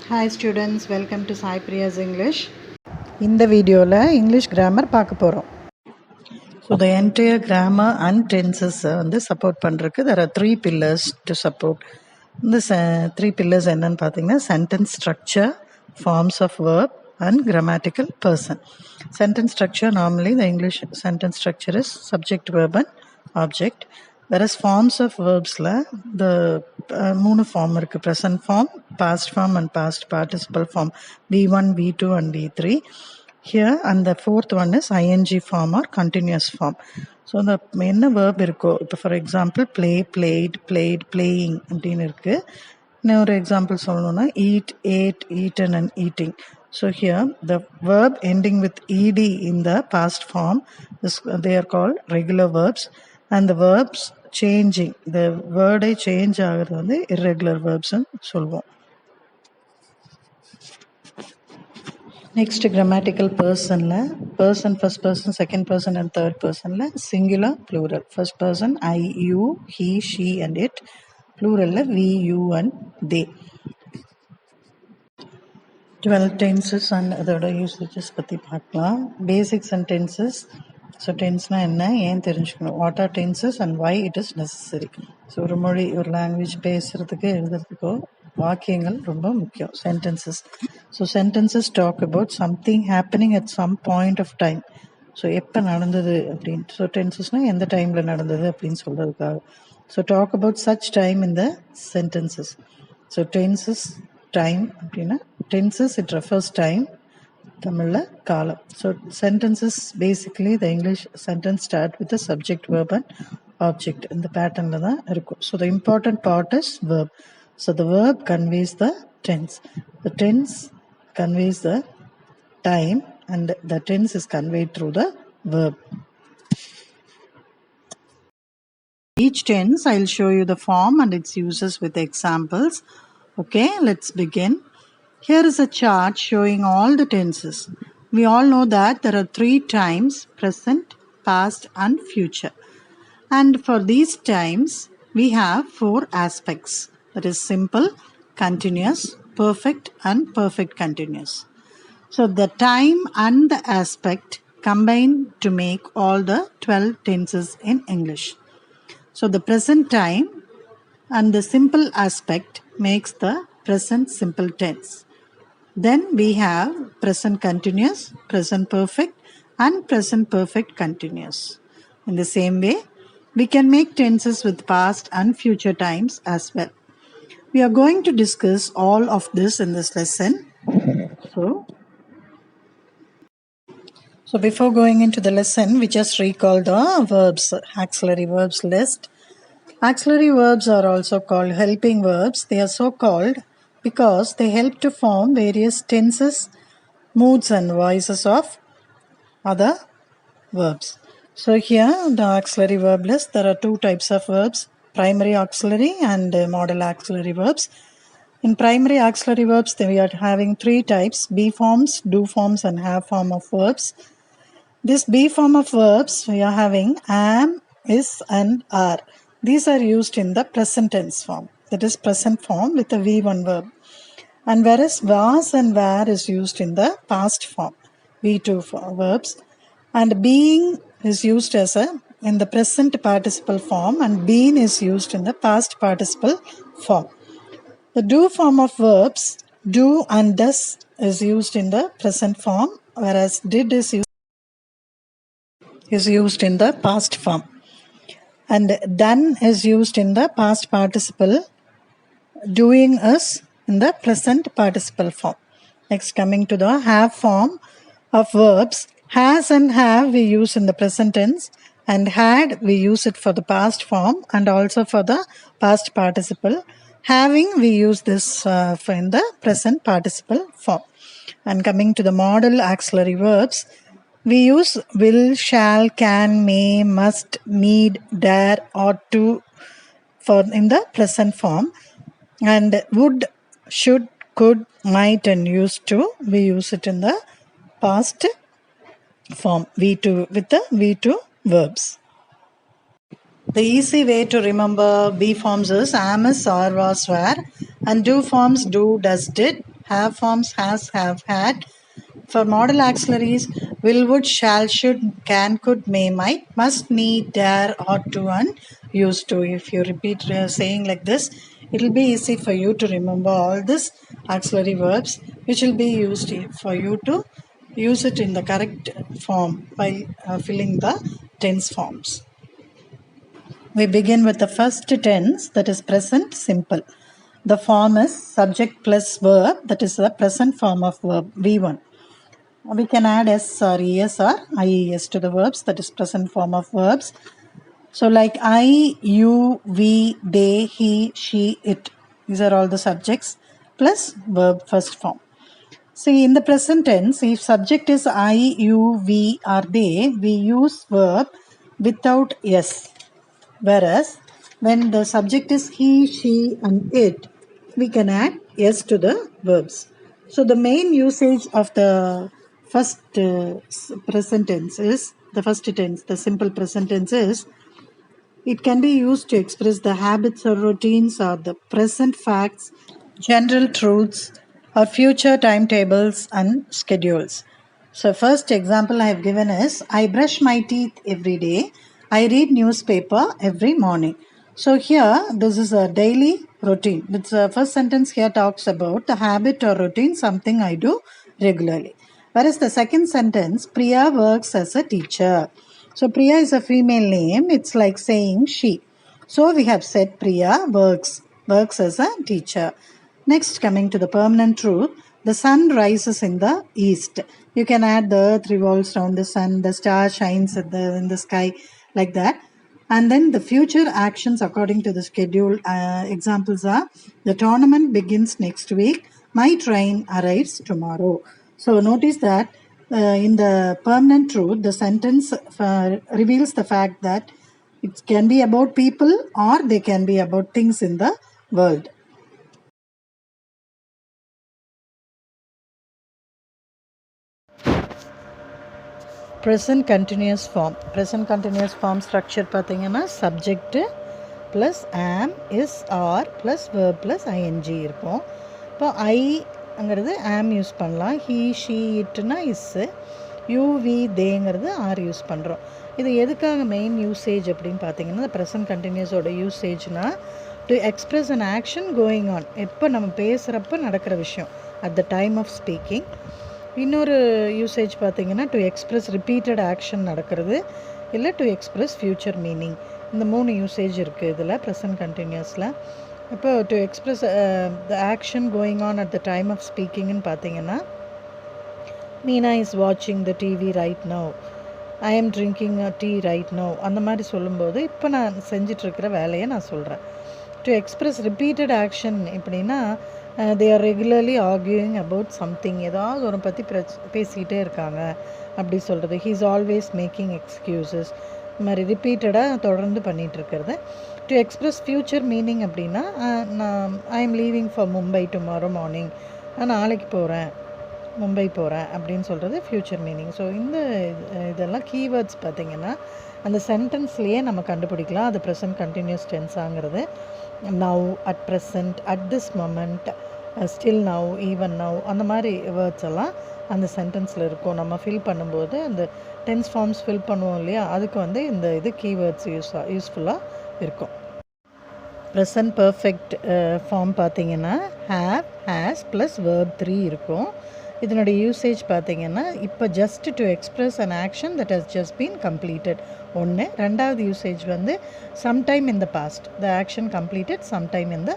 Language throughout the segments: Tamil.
Hi students, welcome to Sai Priya's English. இந்த வீடியோவில் இங்கிலீஷ் கிராமர் பார்க்க போகிறோம். So the entire grammar and tenses வந்து சப்போர்ட் பண்ணுறதுக்கு there are three pillars to support. இந்த த்ரீ பில்லர்ஸ் என்னன்னு பார்த்தீங்கன்னா sentence structure, forms of verb and grammatical person. Sentence structure, normally the English sentence structure is subject, verb and object. Whereas forms of verbsல the மூணு ஃபார்ம் இருக்குது, present form, past form and past participle form, V1, V2 and V3. Here and the fourth one is ing form or continuous form. So இந்த என்ன வேர்ப் இருக்கோ, இப்போ for example play, played, played, playing அப்படின்னு இருக்குது. இன்னும் ஒரு எக்ஸாம்பிள் சொல்லணும்னா eat, ate, eaten and eating. So here the verb ending with ed in the past form is, they are called regular verbs, and the verbs changing, the word change ஆகிறது வந்து irregular verbs சொல்லுவோம். Next, grammatical personல person, first person, second person and third personல singular, plural. First person I, you, he, she and it. Pluralல we, you and they. 12 tenses and அதோட usages பற்றி பார்க்கலாம். Basics and tenses. ஸோ டென்ஸ்னால் என்ன, ஏன் தெரிஞ்சுக்கணும், what are tenses and why it is necessary. So ஒரு மொழி, ஒரு லாங்குவேஜ் பேசுகிறதுக்கு எழுதுறதுக்கோ வாக்கியங்கள் ரொம்ப முக்கியம். Sentences. So sentences talk about something happening at some point of time. So எப்போ நடந்தது அப்படின்ட்டு. ஸோ டென்சஸ்னால் எந்த டைமில் நடந்தது அப்படின்னு சொல்கிறதுக்காக. So talk about such time in the sentences. So tenses time அப்படின்னா டென்சஸ் இட் ரெஃபர்ஸ் டைம், தமிழில் காலம். So sentences basically the English sentence start with the subject, verb and object. இந்த பேட்டர்னில் தான் இருக்கும். So the important part is verb. So the verb conveys the tense. The tense conveys the time and the tense is conveyed through the verb. Each tense I'll show you the form and its uses with examples. Okay, let's begin. Here is a chart showing all the tenses. We all know that there are three times: present, past and future. And for these times we have four aspects. That is simple, continuous, perfect and perfect continuous. So the time and the aspect combine to make all the 12 tenses in English. So the present time and the simple aspect makes the present simple tense. Then we have present continuous, present perfect and present perfect continuous. In the same way, we can make tenses with past and future times as well. We are going to discuss all of this in this lesson. So before going into the lesson, we just recall the verbs, auxiliary verbs list. Auxiliary verbs are also called helping verbs. They are so called because they help to form various tenses, moods and voices of other verbs. So here the auxiliary verb list, there are two types of verbs, primary auxiliary and modal auxiliary verbs. In primary auxiliary verbs, we are having three types: be forms, do forms and have form of verbs. This be form of verbs we are having am, is and are. These are used in the present tense form, that is present form with a V1 verb. And whereas was and were is used in the past form, V2 verbs. And being is used as in the present participle form, and been is used in the past participle form. The do form of verbs, do and does, is used in the present form, whereas did is used in the past form. And done is used in the past participle. Doing is in the present participle form. Next, coming to the have form of verbs. Has and have we use in the present tense, and had we use it for the past form and also for the past participle. Having we use this in the present participle form. And coming to the modal auxiliary verbs, we use will, shall, can, may, must, need, dare, ought to for in the present form, and would, should, could, might and used to we use it in the past form, V2 with the V2 verbs. The easy way to remember be forms is am, is, are, was, were, and do forms do, does, did, have forms has, have, had. For modal auxiliaries, will, would, shall, should, can, could, may, might, must, need, dare, ought to, and used to. If you repeat saying like this, it will be easy for you to remember all these auxiliary verbs, which will be used for you to use it in the correct form while filling the tense forms. We begin with the first tense, that is present simple. The form is subject plus verb, that is the present form of verb V1. We can add S or ES or IES to the verbs, that is present form of verbs. So like I, you, we, they, he, she, it. These are all the subjects plus verb first form. See, in the present tense, if subject is I, you, we or they, we use verb without S. Whereas when the subject is he, she and it, we can add S to the verbs. So the main usage of the first present tense is, the simple present tense is, it can be used to express the habits or routines or the present facts, general truths or future timetables and schedules. So first example I have given is, I brush my teeth every day. I read newspaper every morning. So here this is a daily routine. The first sentence here talks about the habit or routine, something I do regularly. Whereas the second sentence, Priya works as a teacher. So Priya is a female name. It's like saying she. So we have said Priya works as a teacher. Next, coming to the permanent truth, the sun rises in the east. You can add the earth revolves around the sun, the star shines in the sky, like that. And then the future actions according to the schedule. Examples are, the tournament begins next week. My train arrives tomorrow. So notice that in the permanent truth, the sentence reveals the fact that it can be about people or they can be about things in the world. Present continuous form. Present continuous form structure பார்த்தீங்கன்னா subject plus am, is, are plus verb plus ing இருக்கும். இப்போ ஐங்கிறது am யூஸ் பண்ணலாம், he, she, itனா is, you, we, theyங்கிறது are யூஸ் பண்ணுறோம். இது எதுக்காக மெயின் யூசேஜ் அப்படின்னு பார்த்தீங்கன்னா, ப்ரெசன்ட் கண்டினியூஸோட யூசேஜ்னா to express an action going on, எப்போ நம்ம பேசுகிறப்ப நடக்கிற விஷயம், at the time of speaking. இன்னொரு யூசேஜ் பார்த்திங்கன்னா டு எக்ஸ்ப்ரெஸ் ரிப்பீட்டட் ஆக்ஷன் நடக்கிறது, இல்லை டு எக்ஸ்ப்ரெஸ் ஃப்யூச்சர் மீனிங். இந்த 3 யூசேஜ் இருக்குது இதில் ப்ரெசன்ட் கண்டினியூஸில். இப்போ to express the action going on at the time of ஸ்பீக்கிங்னு பார்த்தீங்கன்னா, மீனா இஸ் வாட்சிங் the TV right now, I am drinking a tea right now. அந்த மாதிரி சொல்லும்போது இப்போ நான் செஞ்சிட்ருக்கிற வேலையை நான் சொல்கிறேன். டு எக்ஸ்ப்ரெஸ் ரிப்பீட்டட் ஆக்ஷன் எப்படின்னா, they are regularly arguing about something, ஏதாவது ஒரு பற்றி பேசிக்கிட்டே இருக்காங்க அப்படி சொல்கிறது. He is always making excuses, இந்த மாதிரி ரிப்பீட்டடாக தொடர்ந்து பண்ணிகிட்ருக்கிறது. டு எக்ஸ்ப்ரெஸ் ஃப்யூச்சர் மீனிங் அப்படின்னா, நான் I am leaving for Mumbai tomorrow morning, நான் நாளைக்கு போகிறேன், மும்பை போகிறேன் அப்படின்னு சொல்கிறது ஃப்யூச்சர் மீனிங். ஸோ இந்த இதெல்லாம் கீவேர்ட்ஸ் பார்த்திங்கன்னா அந்த சென்டென்ஸ்லேயே நம்ம கண்டுபிடிக்கலாம் அது ப்ரெசன்ட் கண்டினியூஸ் டென்ஸாங்கிறது. Now, at present, at this moment, still now, even now, அந்த மாதிரி வேர்ட்ஸ் எல்லாம் அந்த சென்டென்ஸில் இருக்கும். நம்ம ஃபில் பண்ணும்போது அந்த டென்ஸ் ஃபார்ம்ஸ் ஃபில் பண்ணுவோம் இல்லையா, அதுக்கு வந்து இந்த இது கீவேர்ட்ஸ் யூஸ்ஃபுல்லாக இருக்கும். ப்ரெசன்ட் பர்ஃபெக்ட் ஃபார்ம் பார்த்திங்கன்னா ஹேவ், ஹேஸ் ப்ளஸ் வேர்ப் 3 இருக்கும். இதனுடைய யூசேஜ் பார்த்திங்கன்னா, இப்போ just to express an action that has just been completed ஒன்று. ரெண்டாவது யூசேஜ் வந்து sometime in the past, the action completed sometime in the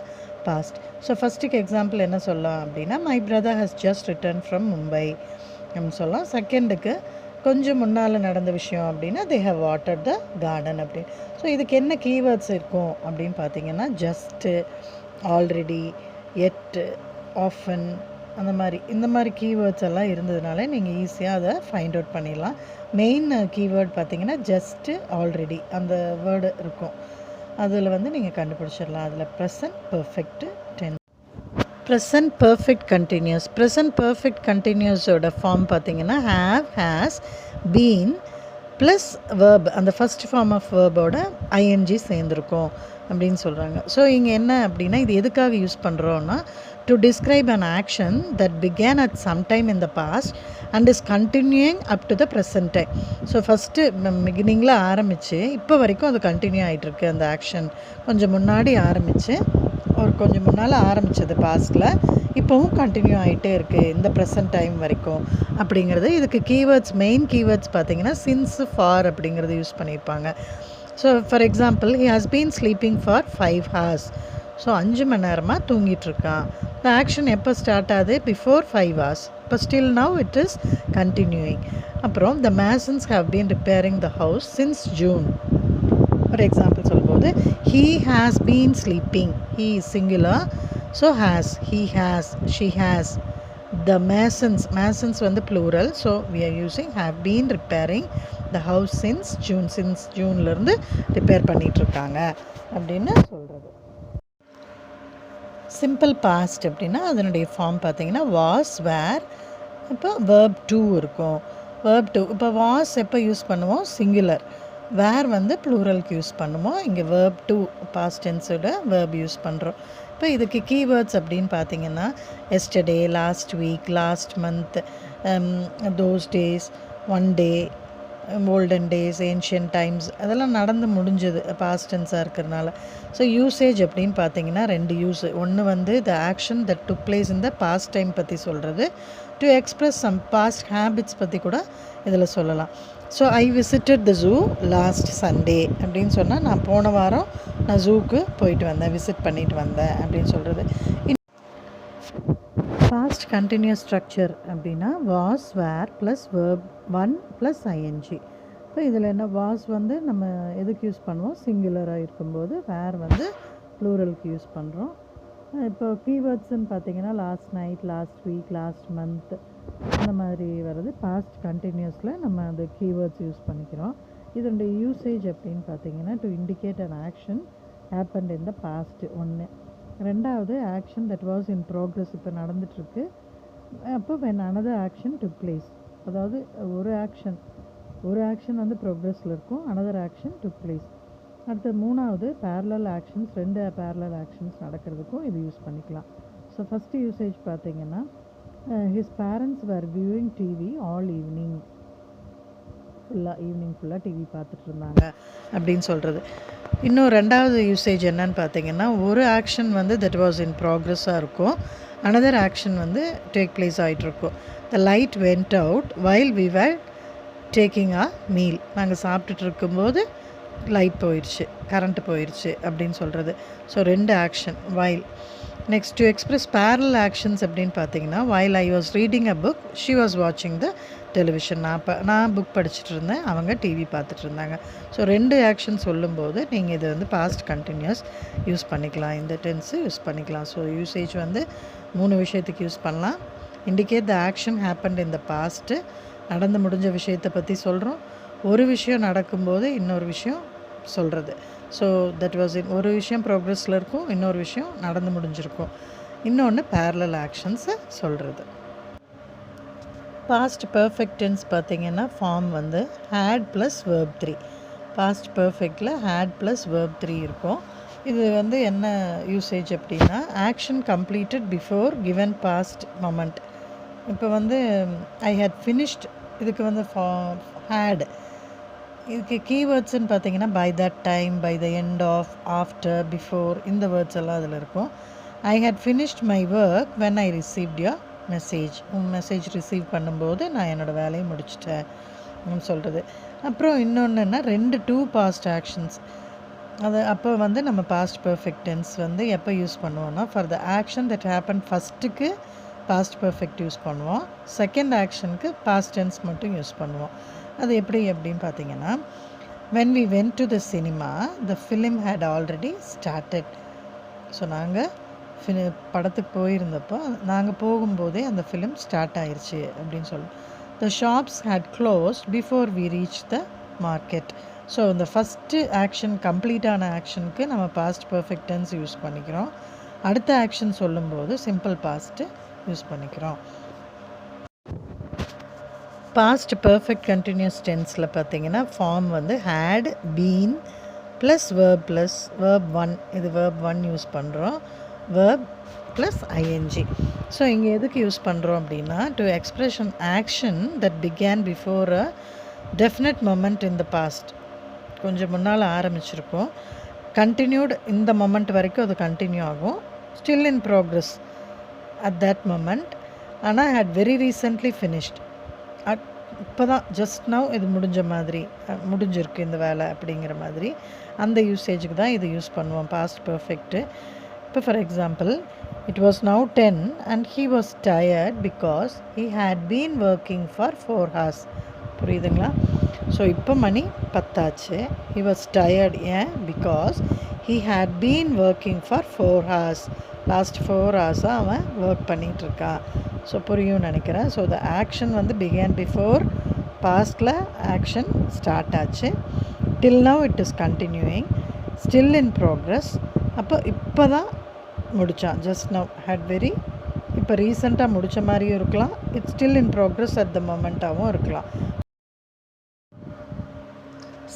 past. So ஃபஸ்ட்டுக்கு எக்ஸாம்பிள் என்ன சொல்லலாம் அப்படின்னா, my brother has just return from Mumbai அப்படின்னு சொல்லலாம். செகண்டுக்கு கொஞ்சம் முன்னால் நடந்த விஷயம் அப்படின்னா, they have watered the garden அப்படின்னு. ஸோ இதுக்கு என்ன கீவேர்ட்ஸ் இருக்கும் அப்படின்னு பார்த்தீங்கன்னா, ஜஸ்ட்டு, ஆல்ரெடி, எட், ஆஃபன், அந்த மாதிரி இந்த மாதிரி கீவேர்ட்ஸ் எல்லாம் இருந்ததுனால நீங்கள் ஈஸியாக அதை ஃபைண்ட் அவுட் பண்ணிடலாம். மெயின் கீவேர்ட் பார்த்திங்கன்னா ஜஸ்ட்டு, ஆல்ரெடி அந்த வேர்டு இருக்கும், அதில் வந்து நீங்கள் கண்டுபிடிச்சிடலாம். அதில் present perfect tense. Present perfect continuous. Present perfect கண்டினியூஸோட ஃபார்ம் பார்த்திங்கன்னா have, has, been plus verb, அந்த ஃபஸ்ட் ஃபார்ம் ஆஃப் வேர்போட ஐஎன்ஜி சேர்ந்துருக்கும் அப்படின்னு சொல்கிறாங்க. ஸோ இங்கே என்ன அப்படின்னா, இது எதுக்காக யூஸ் பண்ணுறோன்னா, to describe an action that began at some time in the past and is continuing up to the present time. So first பிகினிங்கில் ஆரம்பித்து இப்போ வரைக்கும் அது கண்டினியூ ஆகிட்டுருக்கு. அந்த ஆக்ஷன் கொஞ்சம் முன்னாடி ஆரம்பித்து கொஞ்சம் முன்னால் ஆரம்பித்தது பாஸ்ட்டில் இப்போவும் கண்டினியூ ஆகிட்டே இருக்குது இந்த ப்ரெசன்ட் டைம் வரைக்கும் அப்படிங்கிறது. இதுக்கு கீவேர்ட்ஸ், மெயின் கீவேர்ட்ஸ் பார்த்திங்கன்னா சின்ஸ், ஃபார் அப்படிங்கிறது யூஸ் பண்ணியிருப்பாங்க. So for example, he has been sleeping for 5 hours. So 5 மணி நேரமாக தூங்கிட்டுருக்கான். இந்த ஆக்ஷன் எப்போ ஸ்டார்ட் ஆகுது? Before 5 hours. இப்போ still now it is continuing. அப்புறம் the masons have been repairing the house since June. For example சொல்லும்போது he has been sleeping, he is singular, so has, he has, she has. The masons வந்து plural, so we are using have been repairing the house since ஜூன்லேருந்து ரிப்பேர் பண்ணிகிட்ருக்காங்க அப்படின்னு சொல்கிறது. சிம்பிள் பாஸ்ட் அப்படின்னா அதனுடைய ஃபார்ம் பார்த்திங்கன்னா வாஸ், வேர், இப்போ வேர்ப் 2 இருக்கும். வேர்ப் 2 இப்போ வாஸ் எப்போ யூஸ் பண்ணுவோம்? சிங்குலர். வேர் வந்து ப்ளூரலுக்கு யூஸ் பண்ணுவோம். இங்கே வேர்ப் 2 பாஸ்ட் டென்ஸோட வேர்ப் யூஸ் பண்ணுறோம். இப்போ இதுக்கு கீவேர்ட்ஸ் அப்படின்னு பார்த்திங்கன்னா yesterday, last week, last month, those days, one day, olden days, ancient times, அதெல்லாம் நடந்து முடிஞ்சது பாஸ்ட் டென்ஸாக இருக்கிறனால. ஸோ யூசேஜ் அப்படின்னு பார்த்தீங்கன்னா 2 யூஸ். ஒன்று வந்து the action that took place இந்த பாஸ்ட் டைம் பற்றி சொல்கிறது. To express some past habits பற்றி கூட இதில் சொல்லலாம். So I visited the zoo last Sunday அப்படின்னு சொன்னால் நான் போன வாரம் நான் ஜூக்கு போயிட்டு வந்தேன், விசிட் பண்ணிட்டு வந்தேன் அப்படின்னு சொல்கிறது. பாஸ்ட் கண்டினியூஸ் ஸ்ட்ரக்சர் அப்படின்னா was, were plus verb 1 plus ING. இப்போ இதில் என்ன, வாஸ் வந்து நம்ம எதுக்கு யூஸ் பண்ணுவோம்? சிங்குலராக இருக்கும்போது. வேர் வந்து ப்ளூரலுக்கு யூஸ் பண்ணுறோம். இப்போ கீவேர்ட்ஸ்ன்னு பார்த்தீங்கன்னா last night, last week, last month, அந்த மாதிரி வருது. பாஸ்ட் கண்டினியூஸில் நம்ம அந்த கீவேர்ட்ஸ் யூஸ் பண்ணிக்கிறோம். இதனுடைய யூசேஜ் அப்படின்னு பார்த்தீங்கன்னா to indicate an action happened in the past ஒன்று. ரெண்டாவது action that was in progress, இப்போ நடந்துகிட்ருக்கு. அப்போ when another action took place, அதாவது ஒரு ஆக்ஷன் வந்து ப்ரோக்ரஸில் இருக்கும், another ஆக்ஷன் டுக் பிளேஸ். அடுத்து மூணாவது பேரலல் ஆக்ஷன்ஸ், 2 பேரலல் ஆக்ஷன்ஸ் நடக்கிறதுக்கும் இது யூஸ் பண்ணிக்கலாம். ஸோ ஃபஸ்ட்டு யூசேஜ் பார்த்தீங்கன்னா his parents were viewing TV all evening ஃபுல்லாக டிவி பார்த்துட்டு இருந்தாங்க அப்படின்னு சொல்கிறது. இன்னும் ரெண்டாவது யூசேஜ் என்னன்னு பார்த்தீங்கன்னா ஒரு ஆக்ஷன் வந்து தட் வாஸ் இன் ப்ராக்ரஸாக இருக்கும், another ஆக்ஷன் வந்து டேக் பிளேஸ் ஆகிட்ருக்கும். The light went out while we were taking a meal, நாங்கள் சாப்பிட்டுட்டு இருக்கும்போது லைட் போயிடுச்சு, கரண்ட்டு போயிடுச்சு அப்படின்னு சொல்கிறது. So 2 action while. Next to express parallel actions அப்படின்னு பார்த்தீங்கன்னா while I was reading a book she was வாட்சிங் த டெலிவிஷன். நான் புக் படிச்சுட்டு இருந்தேன், அவங்க டிவி பார்த்துட்டு இருந்தாங்க. ஸோ 2 ஆக்ஷன் சொல்லும்போது நீங்கள் இது வந்து பாஸ்ட் கண்டினியூஸ் யூஸ் பண்ணிக்கலாம், இந்த டென்ஸு யூஸ் பண்ணிக்கலாம். ஸோ யூசேஜ் வந்து 3 விஷயத்துக்கு யூஸ் பண்ணலாம். Indicate the action happened in the past, நடந்து முடிஞ்ச விஷயத்தை பற்றி சொல்கிறோம். ஒரு விஷயம் நடக்கும்போது இன்னொரு விஷயம் சொல்கிறது. ஸோ தட் வாஸ் ஒரு விஷயம் ப்ரோக்ரஸில் இருக்கும், இன்னொரு விஷயம் நடந்து முடிஞ்சிருக்கும். இன்னொன்று பேரலல் ஆக்ஷன்ஸை சொல்கிறது. பாஸ்ட் பர்ஃபெக்ட் டென்ஸ் பார்த்திங்கன்னா ஃபார்ம் வந்து ஹேட் ப்ளஸ் வேர்ப் 3. பாஸ்ட் பர்ஃபெக்டில் ஹேட் ப்ளஸ் வேர்ப் 3 இருக்கும். இது வந்து என்ன யூசேஜ் அப்படின்னா action completed before given past moment. இப்போ வந்து ஐ ஹேட் ஃபினிஷ்ட், இதுக்கு வந்து ஹேட். இதுக்கு கீவேர்ட்ஸ்ன்னு பார்த்தீங்கன்னா by that time, by the end of, after, before, இந்த வேர்ட்ஸ் எல்லாம் அதில் இருக்கும். I had finished my work when I received your message, message receive பண்ணும்போது நான் என்னோடய வேலையை முடிச்சிட்டேன் சொல்கிறது. அப்புறம் இன்னொன்றுன்னா 2 பாஸ்ட் ஆக்ஷன்ஸ். அது அப்போ வந்து நம்ம பாஸ்ட் பர்ஃபெக்ட் டென்ஸ் வந்து எப்போ யூஸ் பண்ணுவோம்னா for the action that happen ஃபஸ்ட்டுக்கு பாஸ்ட் பர்ஃபெக்ட் யூஸ் பண்ணுவோம், செகண்ட் ஆக்ஷனுக்கு பாஸ்ட் டென்ஸ் மட்டும் யூஸ் பண்ணுவோம். அது எப்படி அப்படின்னு பார்த்தீங்கன்னா when we went to the cinema the film had already started. So நாங்கள் படத்துக்கு போயிருந்தப்போ நாங்கள் போகும்போதே அந்த ஃபிலிம் ஸ்டார்ட் ஆயிடுச்சு அப்படின்னு சொல்லுவோம். the shops had closed before we reached the market. So இந்த ஃபஸ்ட்டு ஆக்ஷன் கம்ப்ளீட்டான ஆக்ஷனுக்கு நம்ம பாஸ்ட் பர்ஃபெக்ட் டென்ஸ் யூஸ் பண்ணிக்கிறோம். அடுத்த ஆக்ஷன் சொல்லும்போது சிம்பிள் பாஸ்ட்டு யூஸ் பண்ணிக்கிறோம். பாஸ்ட் பர்ஃபெக்ட் கண்டினியூஸ் டென்ஸில் பார்த்தீங்கன்னா ஃபார்ம் வந்து ஹேட், பீன் ப்ளஸ் வேர்ப் 1, இது வேர்ப் 1 யூஸ் பண்ணுறோம். verb plus ing. ஸோ இங்கே எதுக்கு யூஸ் பண்ணுறோம் அப்படின்னா, to expression action that began before a definite moment in the past. கொஞ்சம் முன்னால் ஆரம்பிச்சிருக்கோம், கண்டினியூட் இந்த மொமெண்ட் வரைக்கும் அது கண்டினியூ ஆகும், still in progress at that moment, ஆனால் ஹேட் வெரி ரீசெண்ட்லி ஃபினிஷ்ட். இப்போ தான் ஜஸ்ட் நவ் இது முடிஞ்ச மாதிரி, முடிஞ்சிருக்கு இந்த வேலை அப்படிங்கிற மாதிரி அந்த யூசேஜுக்கு தான் இது யூஸ் பண்ணுவோம் பாஸ்ட் பர்ஃபெக்ட்டு. இப்போ for example, it was now 10 and he was tired because he had been working for 4 hours. புரியுதுங்களா? ஸோ இப்போ மணி 10 ஆச்சு. ஹி வாஸ் டயர்ட், ஏன்? Because he had been working for 4 hours. Last 4 hours அவன் ஒர்க் பண்ணிகிட்ருக்கான். ஸோ புரியும்னு நினைக்கிறேன். ஸோ த ஆக்ஷன் வந்து பிகேன் பிஃபோர், பாஸ்டில் ஆக்ஷன் ஸ்டார்ட் ஆச்சு, till now it is continuing, still in progress. அப்போ இப்போ தான் முடித்தான், ஜஸ்ட் நவ், ஹேட் வெரி, இப்போ ரீசெண்டாக முடித்த மாதிரியும் இருக்கலாம், it's still in progress at the மொமெண்ட்டாகவும் இருக்கலாம்.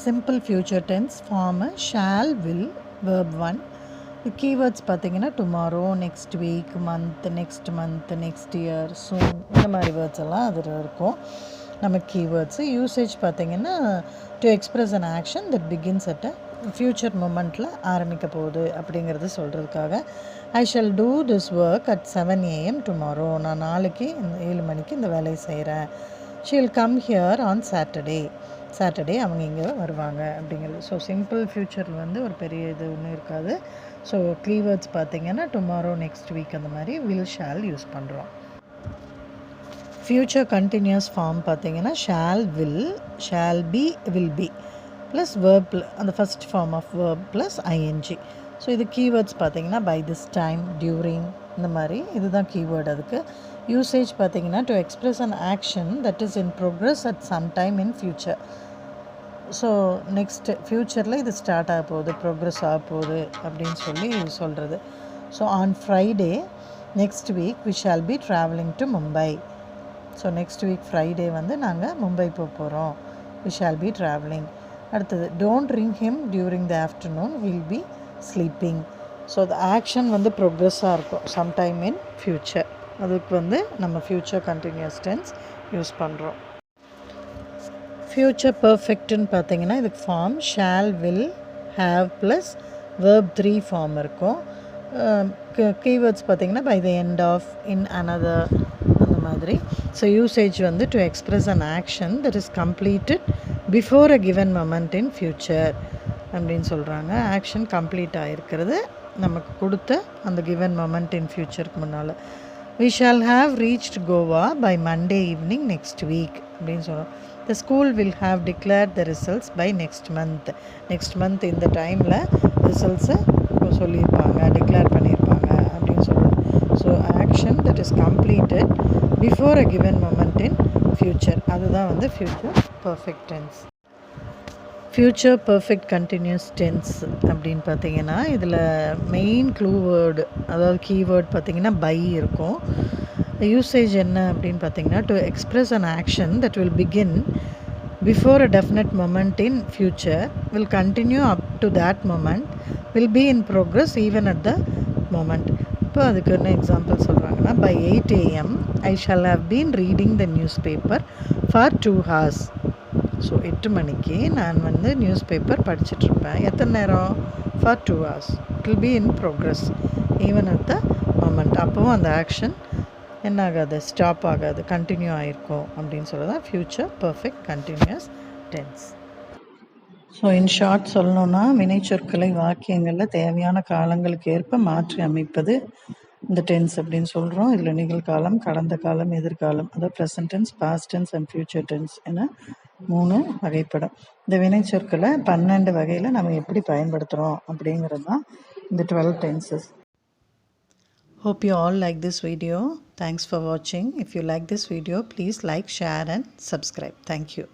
Simple future tense form shall, will, verb 1. Keywords பார்த்திங்கன்னா tomorrow, next week, month, next year, soon, இந்த மாதிரி வேர்ட்ஸ் எல்லாம் அதில் இருக்கும் நம்ம கீவேர்ட்ஸு. யூசேஜ் பார்த்திங்கன்னா to express an action that begins at a future மொமெண்ட்டில் ஆரம்பிக்க போகுது அப்படிங்கிறது சொல்கிறதுக்காக. I shall do this work at 7 AM tomorrow. நான் நாளைக்கு 7 மணிக்கு இந்த வேலையை செய்கிறேன். She will come here on Saturday அவங்க இங்கே வருவாங்க அப்படிங்கிறது. ஸோ சிம்பிள் ஃப்யூச்சரில் வந்து ஒரு பெரிய இது ஒன்றும் இருக்காது. ஸோ கீவேர்ட்ஸ் பார்த்திங்கன்னா டுமாரோ, நெக்ஸ்ட் வீக், அந்த மாதிரி வில், ஷால் யூஸ் பண்ணுறோம். ஃப்யூச்சர் கண்டினியூஸ் ஃபார்ம் பார்த்திங்கன்னா shall, will, shall be, will be plus verb, அந்த first form of verb plus ING. So இது கீவேர்ட்ஸ் பார்த்திங்கன்னா பை திஸ் டைம், டியூரிங், இந்த மாதிரி இதுதான் கீவேர்டு. அதுக்கு யூசேஜ் பார்த்திங்கன்னா to express an action that is in progress at some time in future. So next ஃப்யூச்சரில் இது ஸ்டார்ட் ஆக போகுது, ப்ரோக்ரஸ் ஆக போகுது அப்படின்னு சொல்லி சொல்கிறது. So on Friday next week we shall be travelling to Mumbai. So next week Friday வந்து நாங்கள் மும்பை போக போகிறோம், வி ஷால் பி ட்ராவலிங். அடுத்தது, don't ring him during the afternoon, he'll be sleeping. So the action வந்து ப்ரோக்ரஸாக இருக்கும் சம்டைம் இன் ஃப்யூச்சர். அதுக்கு வந்து நம்ம ஃப்யூச்சர் கண்டினியூஸ் டென்ஸ் யூஸ் பண்ணுறோம். ஃப்யூச்சர் பர்ஃபெக்ட்னு பார்த்தீங்கன்னா இதுக்கு form shall, will, have plus verb 3 form இருக்கும். கீவேர்ட்ஸ் பார்த்திங்கன்னா by the end of, in another, அந்த மாதிரி. ஸோ யூசேஜ் வந்து to express an action that is completed before a given moment in future அப்படின்னு சொல்கிறாங்க. ஆக்ஷன் கம்ப்ளீட் ஆகிருக்கிறது நமக்கு கொடுத்த அந்த கிவன் மொமெண்ட் இன் ஃப்யூச்சருக்கு முன்னால். We shall have reached Goa by Monday evening next week அப்படின்னு சொல்கிறோம். The school will have declare the results by next month இந்த டைமில் ரிசல்ட்ஸை சொல்லியிருப்பாங்க, டிக்ளேர் பண்ணியிருப்பாங்க அப்படின்னு சொல்கிறது. So action that is completed before a given moment in future, அதுதான் வந்து future perfect tense. Future perfect continuous tense அப்படின்னு பார்த்தீங்கன்னா இதில் மெயின் க்ளூ வேர்டு, அதாவது கீவேர்ட் பார்த்திங்கன்னா பை இருக்கும். யூசேஜ் என்ன அப்படின்னு பார்த்தீங்கன்னா to express an action that will begin before a definite moment in future, will continue up to that moment, will be in progress even at the moment. இப்போ அதுக்கு என்ன எக்ஸாம்பிள் சொல்கிறாங்கன்னா by 8 AM I shall have been reading the newspaper for 2 hours. So 8 மணிக்கு நான் வந்து நியூஸ் பேப்பர் படிச்சுட்ருப்பேன். எத்தனை நேரம்? For 2 hours. It will be in progress even at the moment. அப்போவும் அந்த ஆக்ஷன் என்ன ஆகாது, ஸ்டாப் ஆகாது, கண்டினியூ ஆகிருக்கும் அப்படின்னு சொல்கிறது தான் future perfect continuous tense. So in short சொல்லணுன்னா, வினைச்சொற்களை வாக்கியங்களில் தேவையான காலங்களுக்கு ஏற்ப மாற்றி அமைப்பது இந்த டென்ஸ் அப்படின்னு சொல்கிறோம். இதில் நிகழ்காலம், கடந்த காலம், எதிர்காலம், அதாவது present tense, past tense and future tense என 3 வகைப்படும். இந்த வினைச்சொற்களை 12 வகையில் நம்ம எப்படி பயன்படுத்துகிறோம் அப்படிங்கிறது தான் இந்த 12 tenses. Hope you all like this video. Thanks for watching. If you like this video, please like, share and subscribe. Thank you.